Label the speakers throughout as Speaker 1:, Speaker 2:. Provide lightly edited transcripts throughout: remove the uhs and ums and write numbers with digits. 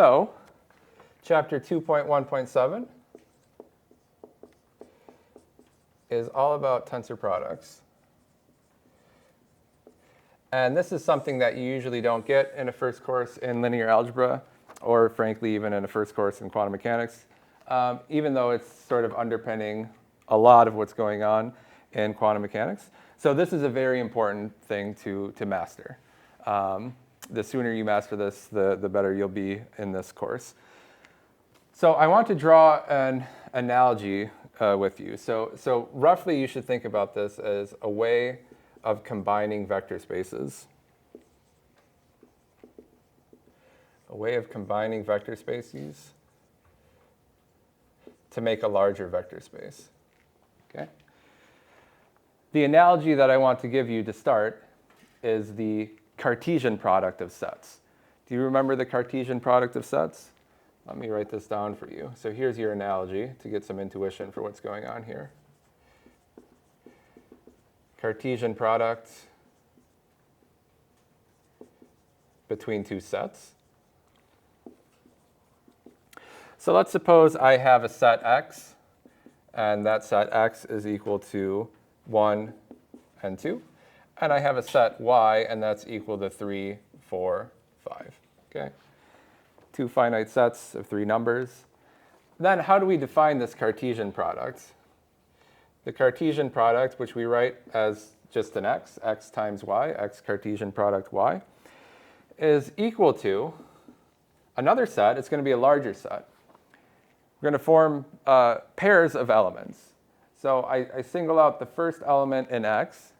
Speaker 1: So, chapter 2.1.7 is all about tensor products. And this is something that you usually don't get in a first course in linear algebra, or frankly, even in a first course in quantum mechanics, even though it's sort of underpinning a lot of what's going on in quantum mechanics. So this is a very important thing to master. The sooner you master this, the better you'll be in this course. So I want to draw an analogy with you. So roughly you should think about this as a way of combining vector spaces. A way of combining vector spaces to make a larger vector space. Okay? The analogy that I want to give you to start is the Cartesian product of sets. Do you remember the Cartesian product of sets? Let me write this down for you. So here's your analogy to get some intuition for what's going on here. Cartesian product between two sets. So let's suppose I have a set X, and that set X is equal to 1 and 2. And I have a set Y, and that's equal to 3, 4, 5. Okay? Two finite sets of three numbers. Then how do we define this Cartesian product? The Cartesian product, which we write as just an x times y, x Cartesian product y, is equal to another set. It's going to be a larger set. We're going to form pairs of elements. So I single out the first element in x,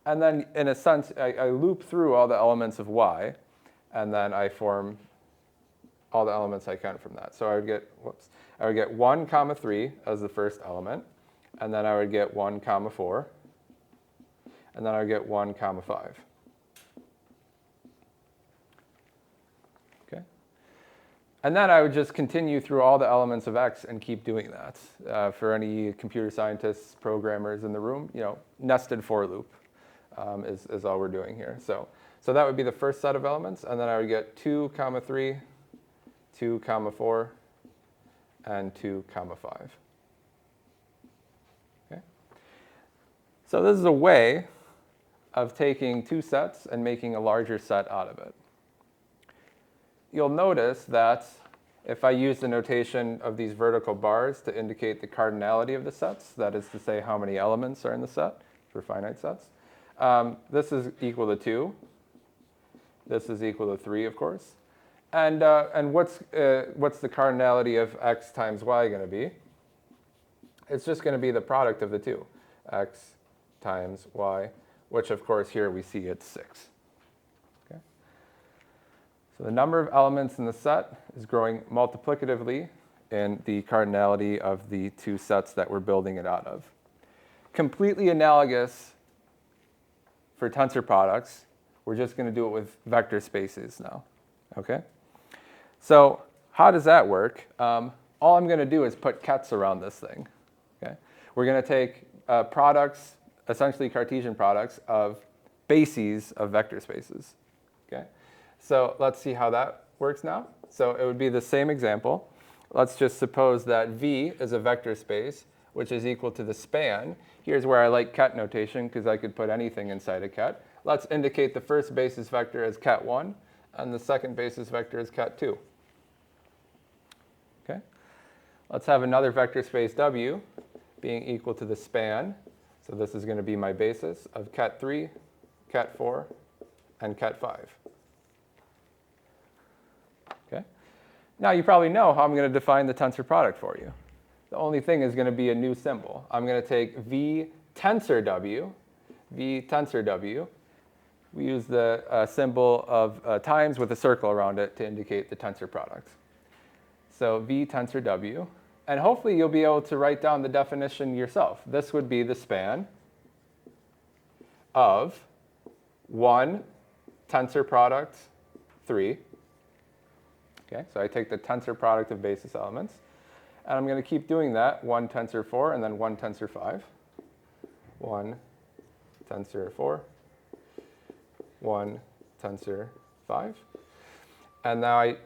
Speaker 1: and then in a sense, I loop through all the elements of y, and then I form all the elements I can from that. So I would get 1 comma 3 as the first element. And then I would get 1 comma 4, and then I would get 1 comma 5. Okay? And then I would just continue through all the elements of x and keep doing that. For any computer scientists, programmers in the room, nested for loop is all we're doing here. So that would be the first set of elements, and then I would get 2 comma 3, 2 comma 4, and 2 comma 5. So this is a way of taking two sets and making a larger set out of it. You'll notice that if I use the notation of these vertical bars to indicate the cardinality of the sets, that is to say how many elements are in the set for finite sets, this is equal to 2. This is equal to 3, of course. And what's the cardinality of x times y going to be? It's just going to be the product of the two, x times y, which of course here we see it's 6. Okay? So the number of elements in the set is growing multiplicatively in the cardinality of the two sets that we're building it out of. Completely analogous for tensor products. We're just going to do it with vector spaces now. Okay? So how does that work? All I'm going to do is put kets around this thing. Okay? We're going to take products, essentially Cartesian products, of bases of vector spaces. Okay? So let's see how that works now. So it would be the same example. Let's just suppose that V is a vector space, which is equal to the span. Here's where I like ket notation, because I could put anything inside a ket. Let's indicate the first basis vector as ket1, and the second basis vector as ket2. Okay? Let's have another vector space W being equal to the span. So this is going to be my basis of ket3, ket4, and ket5. Okay? Now you probably know how I'm going to define the tensor product for you. The only thing is going to be a new symbol. I'm going to take V tensor W. V tensor W. We use the symbol of times with a circle around it to indicate the tensor product. So V tensor W. And hopefully you'll be able to write down the definition yourself. This would be the span of 1 tensor product 3. Okay, so I take the tensor product of basis elements. And I'm going to keep doing that, 1 tensor 4 and then 1 tensor 5. 1 tensor 4, 1 tensor 5. And now I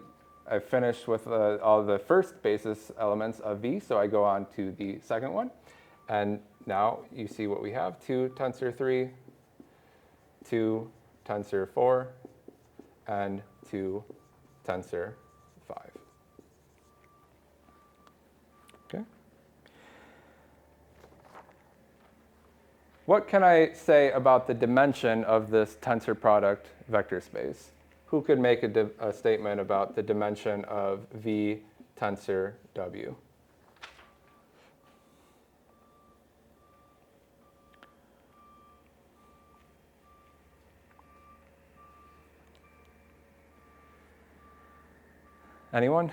Speaker 1: I've finished with all the first basis elements of V, so I go on to the second one. And now you see what we have, 2 tensor 3, 2 tensor 4, and 2 tensor 5. Okay. What can I say about the dimension of this tensor product vector space? Who could make a statement about the dimension of V tensor W? Anyone?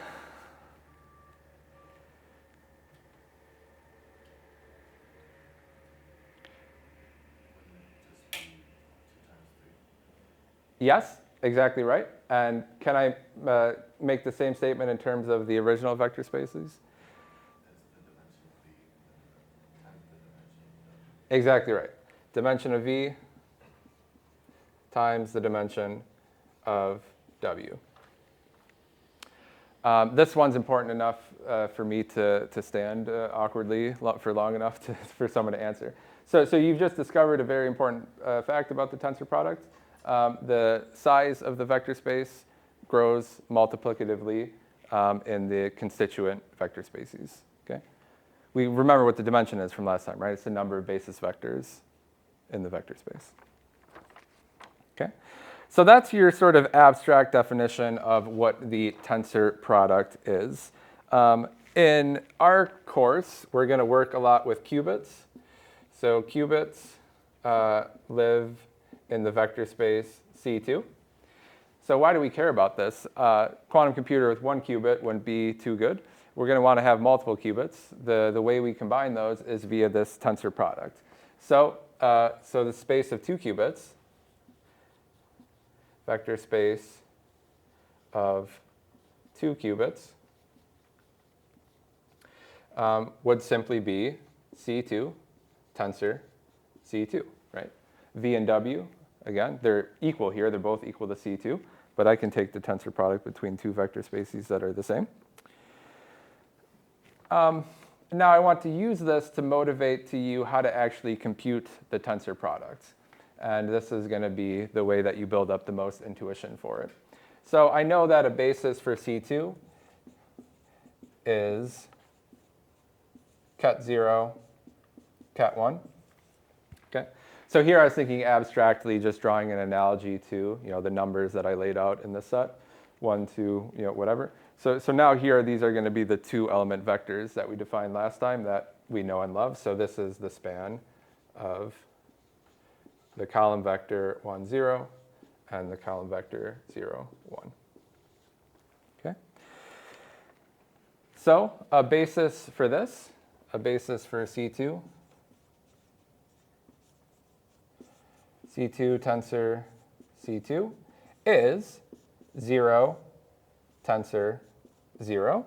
Speaker 1: Yes, exactly right. And can I make the same statement in terms of the original vector spaces? Exactly right. Dimension of V times the dimension of W. This one's important enough for me to stand awkwardly for long enough for someone to answer. So you've just discovered a very important fact about the tensor product. The size of the vector space grows multiplicatively in the constituent vector spaces. Okay? We remember what the dimension is from last time, right? It's the number of basis vectors in the vector space. Okay? So that's your sort of abstract definition of what the tensor product is. In our course, we're going to work a lot with qubits. So qubits live in the vector space C2. So why do we care about this? Quantum computer with 1 qubit wouldn't be too good. We're going to want to have multiple qubits. The way we combine those is via this tensor product. So the space of 2 qubits, vector space of 2 qubits, would simply be C2 tensor C2, right? V and W, again, they're equal here. They're both equal to C2, but I can take the tensor product between 2 vector spaces that are the same. Now I want to use this to motivate to you how to actually compute the tensor product. And this is going to be the way that you build up the most intuition for it. So I know that a basis for C2 is ket 0, ket 1. Okay. So here I was thinking abstractly, just drawing an analogy to the numbers that I laid out in this set, 1, 2, whatever. So now here, these are going to be the 2 element vectors that we defined last time that we know and love. So this is the span of the column vector 1, 0, and the column vector 0, 1. Okay. So a basis for this, a basis for C2, C2 tensor C2 is 0 tensor 0,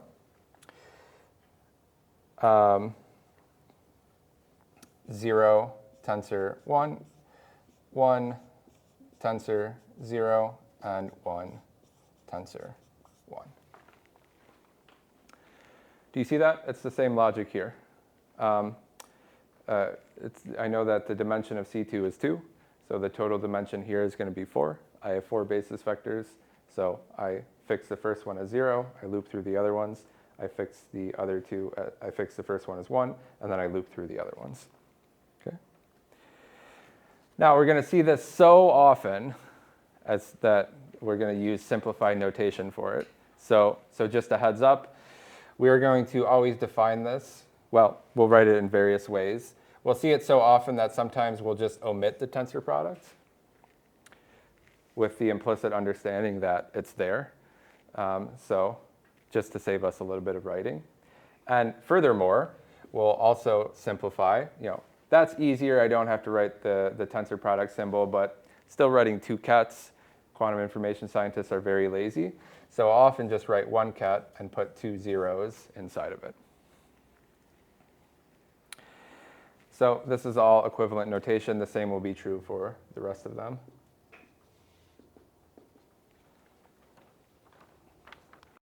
Speaker 1: 0 tensor 1, 1 tensor 0, and 1 tensor 1. Do you see that? It's the same logic here. I know that the dimension of C2 is 2, so the total dimension here is going to be 4. I have 4 basis vectors, so I fix the first one as 0, I loop through the other ones, I fix the other 2, I fix the first one as 1, and then I loop through the other ones. Okay. Now we're going to see this so often as that we're going to use simplified notation for it. So just a heads up, we are going to always define this. Well, we'll write it in various ways. We'll see it so often that sometimes we'll just omit the tensor product with the implicit understanding that it's there. So just to save us a little bit of writing. And furthermore, we'll also simplify. That's easier. I don't have to write the tensor product symbol, but still writing 2 kets. Quantum information scientists are very lazy. So I'll often just write 1 ket and put 2 zeros inside of it. So this is all equivalent notation. The same will be true for the rest of them.